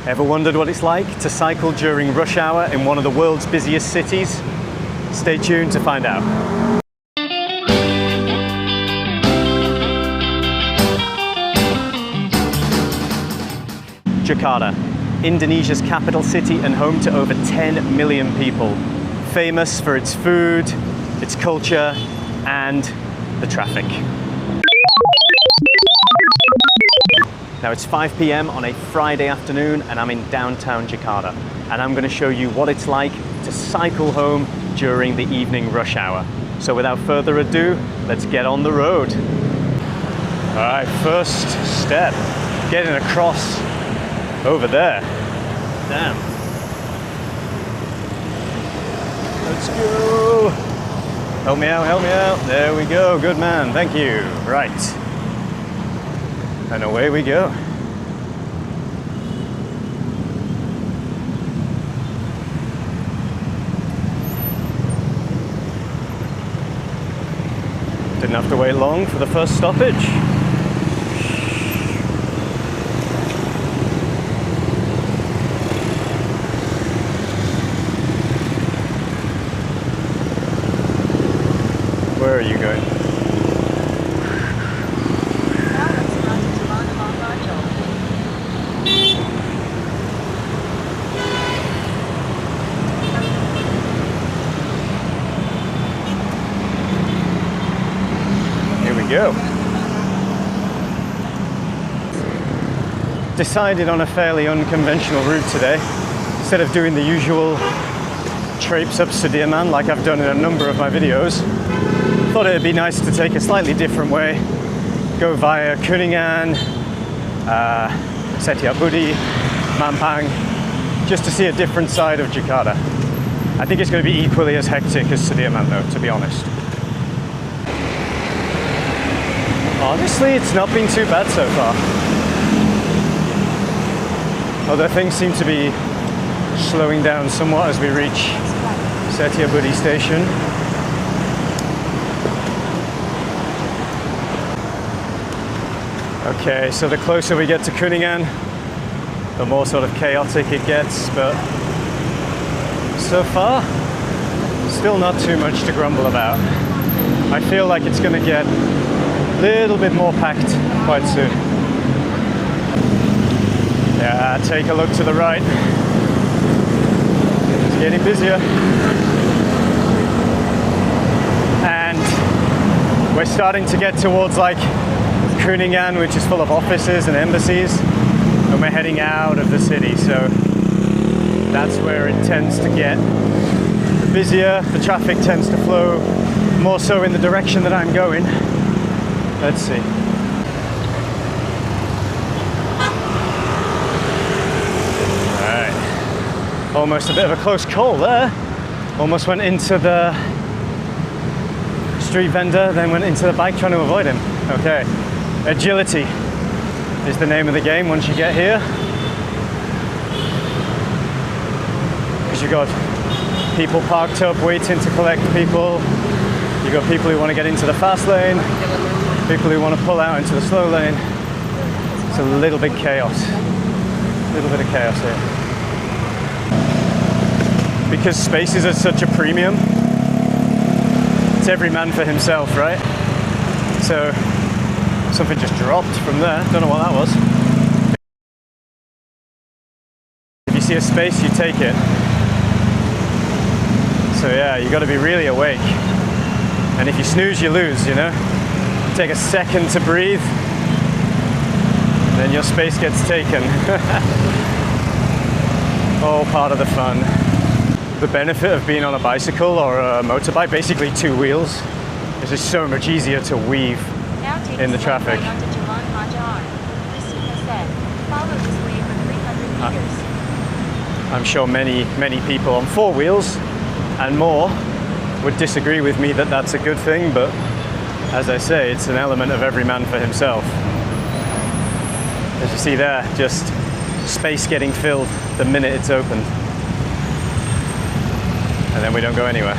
Ever wondered what it's like to cycle during rush hour in one of the world's busiest cities? Stay tuned to find out. Jakarta, Indonesia's capital city and home to over 10 million people. Famous for its food, its culture, and the traffic. Now it's 5 p.m. on a Friday afternoon and I'm in downtown Jakarta. And I'm going to show you what it's like to cycle home during the evening rush hour. So without further ado, let's get on the road. All right, first step, getting across over there. Damn. Let's go. Help me out, help me out. There we go, good man, thank you. Right. And away we go. Didn't have to wait long for the first stoppage. Where are you going? Here we go. Decided on a fairly unconventional route today. Instead of doing the usual traipse up Sudirman like I've done in a number of my videos, thought it'd be nice to take a slightly different way, go via Kuningan, Setiabudi, Mampang, just to see a different side of Jakarta. I think it's going to be equally as hectic as Sudirman though, to be honest. Honestly, it's not been too bad so far. Although things seem to be slowing down somewhat as we reach Setiabudi station. Okay, so the closer we get to Kuningan, the more sort of chaotic it gets, but so far, still not too much to grumble about. I feel like it's going to get a little bit more packed quite soon. Yeah, take a look to the right. It's getting busier. And we're starting to get towards like Kuningan, which is full of offices and embassies, and we're heading out of the city, so that's where it tends to get busier. The traffic tends to flow more so in the direction that I'm going. Let's see. Alright, almost a bit of a close call there. Almost went into the street vendor, then went into the bike trying to avoid him. Okay. Agility is the name of the game once you get here. Because you've got people parked up waiting to collect people. You've got people who want to get into the fast lane, people who want to pull out into the slow lane. It's a little bit chaos. A little bit of chaos here. Because spaces are such a premium, it's every man for himself, right? So something just dropped from there. Don't know what that was. If you see a space, you take it. So yeah, you got to be really awake. And if you snooze, you lose, you know? Take a second to breathe, then your space gets taken. All part of the fun. The benefit of being on a bicycle or a motorbike, basically two wheels, is just so much easier to weave in the traffic. I'm sure many people on four wheels and more would disagree with me that that's a good thing, but as I say, it's an element of every man for himself. As you see there, just space getting filled the minute it's opened. And then we don't go anywhere.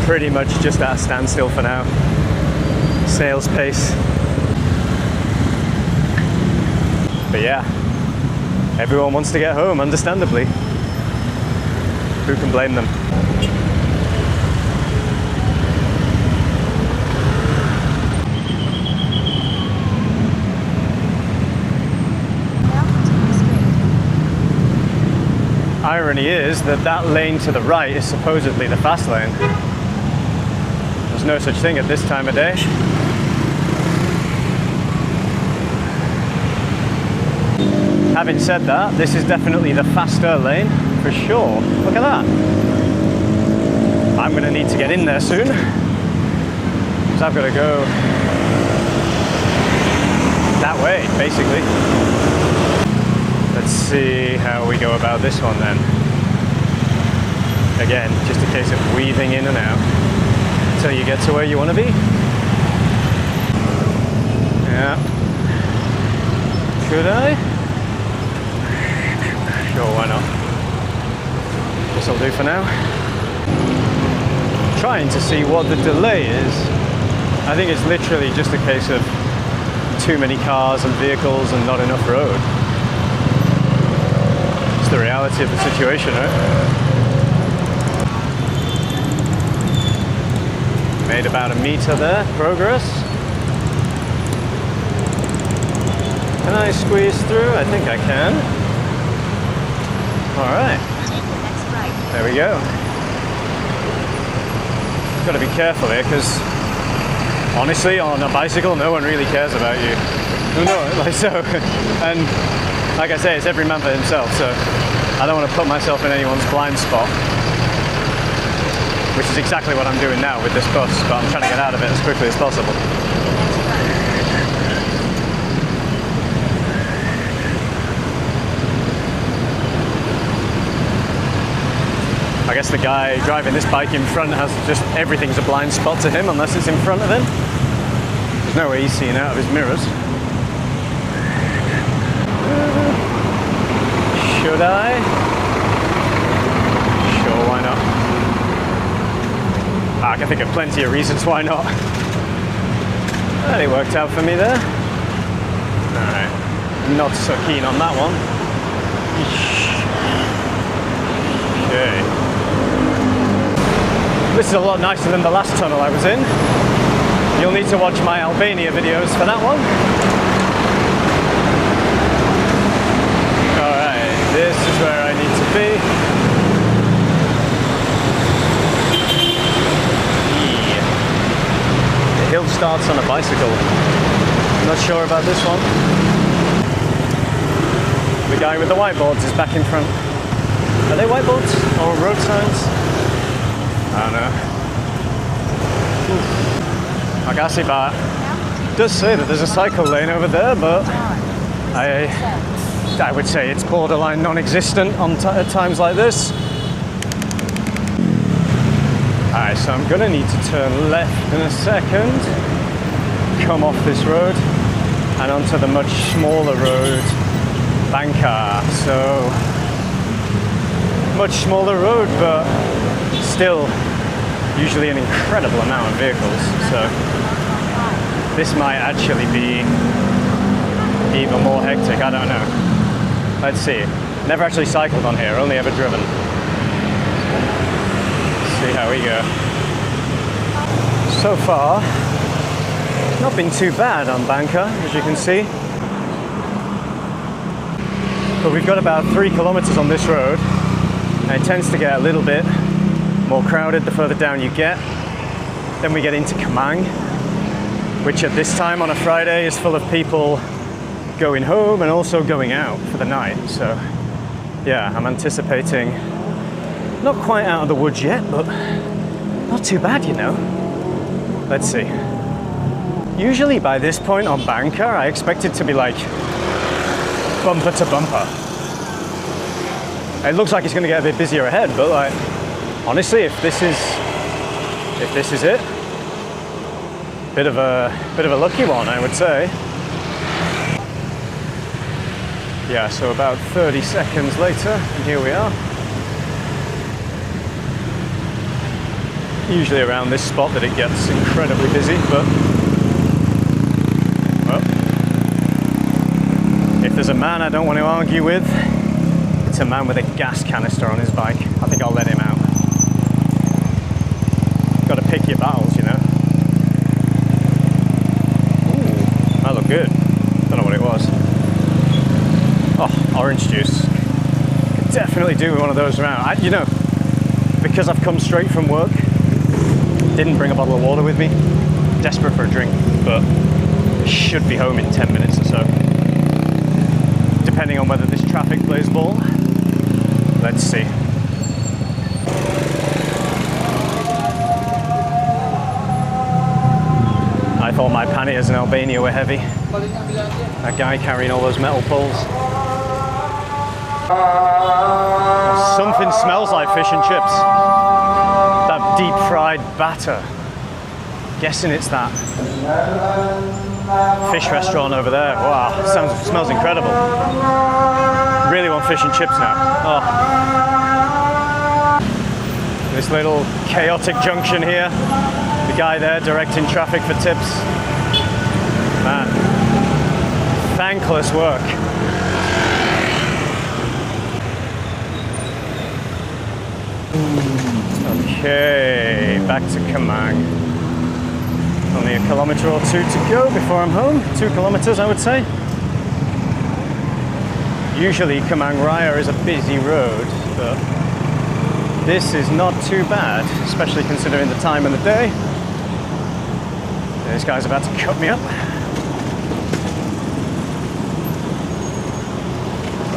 pretty much just at a standstill for now. Snail's pace. But yeah, everyone wants to get home, understandably. Who can blame them? Irony is that that lane to the right is supposedly the fast lane. There's no such thing at this time of day. Having said that, this is definitely the faster lane, for sure. Look at that. I'm going to need to get in there soon, because I've got to go that way, basically. Let's see how we go about this one then. Again, just a case of weaving in and out until you get to where you want to be. Yeah. Should I? Sure, why not? Guess I'll do for now. Trying to see what the delay is. I think it's literally just a case of too many cars and vehicles and not enough road. It's the reality of the situation, right? Made about a meter there, progress. Can I squeeze through? I think I can. All right. There we go. Got to be careful here, because honestly, on a bicycle, no one really cares about you. No, like so. And like I say, it's every man for himself, so I don't want to put myself in anyone's blind spot, which is exactly what I'm doing now with this bus, but I'm trying to get out of it as quickly as possible. I guess the guy driving this bike in front has just everything's a blind spot to him unless it's in front of him. There's no way he's seeing out of his mirrors. Should I? Sure, why not? I can think of plenty of reasons why not. Well, it worked out for me there. Alright, not so keen on that one. Okay. This is a lot nicer than the last tunnel I was in. You'll need to watch my Albania videos for that one. Alright, this is where I need to be. Yeah. The hill starts on a bicycle. Not sure about this one. The guy with the whiteboards is back in front. Are they whiteboards or road signs? I don't know. Terima kasih, Pak. It does say that there's a cycle lane over there, but I would say it's borderline non-existent on at times like this. Alright, so I'm gonna need to turn left in a second, come off this road, and onto the much smaller road, Banka. So, much smaller road, but still usually an incredible amount of vehicles, so this might actually be even more hectic, I don't know. Let's see. Never actually cycled on here, only ever driven. Let's see how we go. So far, not been too bad on Banka, as you can see. But we've got about 3 kilometers on this road, and it tends to get a little bit more crowded the further down you get. Then we get into Kuningan, which at this time on a Friday is full of people going home and also going out for the night. So yeah, I'm anticipating not quite out of the woods yet, but not too bad, you know. Let's see. Usually by this point on Banka, I expect it to be like bumper to bumper. It looks like it's going to get a bit busier ahead, but like, honestly, if this is it, bit of a lucky one, I would say. Yeah, so about 30 seconds later, and here we are. Usually around this spot that it gets incredibly busy, but well, if there's a man I don't want to argue with, it's a man with a gas canister on his bike. I think I'll let him out. Got to pick your battles, you know. Ooh, that looked good. Don't know what it was. Oh, orange juice. Could definitely do one of those around. You know, because I've come straight from work, didn't bring a bottle of water with me. Desperate for a drink, but should be home in 10 minutes or so. Depending on whether this traffic plays ball. Let's see. I thought my panniers in Albania were heavy. That guy carrying all those metal poles. Something smells like fish and chips. That deep fried batter. Guessing it's that fish restaurant over there. Wow, smells incredible. Really want fish and chips now. Oh. This little chaotic junction here. The guy there directing traffic for tips. Man, thankless work. Okay, back to Kuningan. Only a kilometre or two to go before I'm home. 2 kilometres, I would say. Usually Kuningan Raya is a busy road, but this is not too bad, especially considering the time of the day. This guy's about to cut me up.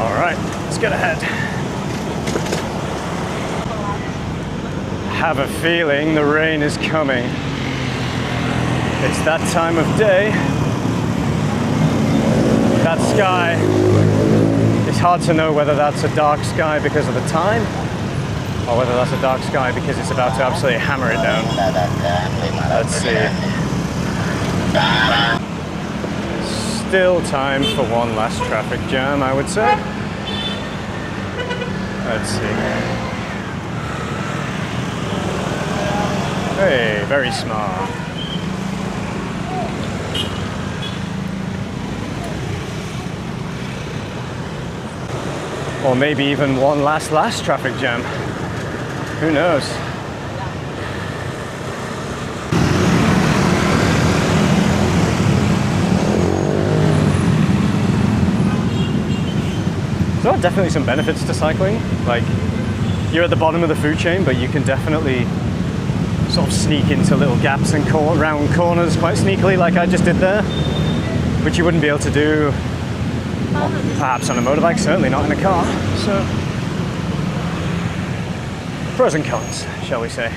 All right, let's get ahead. Have a feeling the rain is coming. It's that time of day. That sky, it's hard to know whether that's a dark sky because of the time, or whether that's a dark sky because it's about to absolutely hammer it down. Let's see. Still time for one last traffic jam, I would say. Let's see. Hey, very smart. Or maybe even one last traffic jam. Who knows? There are definitely some benefits to cycling. Like, you're at the bottom of the food chain, but you can definitely sort of sneak into little gaps and round corners quite sneakily, like I just did there, which you wouldn't be able to do, well, perhaps on a motorbike, certainly not in a car. So, pros and cons, shall we say.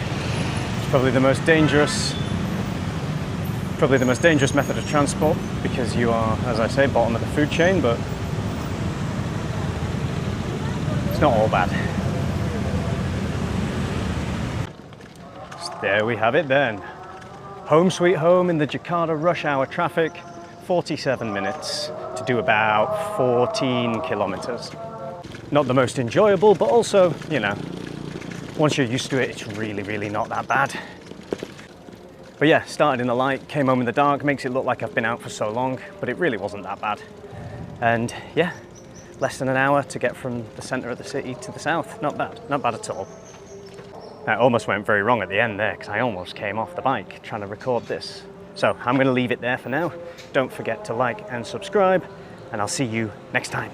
It's probably the most dangerous method of transport because you are, as I say, bottom of the food chain, but it's not all bad. There we have it then. Home sweet home in the Jakarta rush hour traffic, 47 minutes to do about 14 kilometers. Not the most enjoyable, but also, you know, once you're used to it, it's really, really not that bad. But yeah, started in the light, came home in the dark, makes it look like I've been out for so long, but it really wasn't that bad. And yeah, less than an hour to get from the center of the city to the south. Not bad at all. I almost went very wrong at the end there because I almost came off the bike trying to record this. So I'm going to leave it there for now. Don't forget to like and subscribe, and I'll see you next time.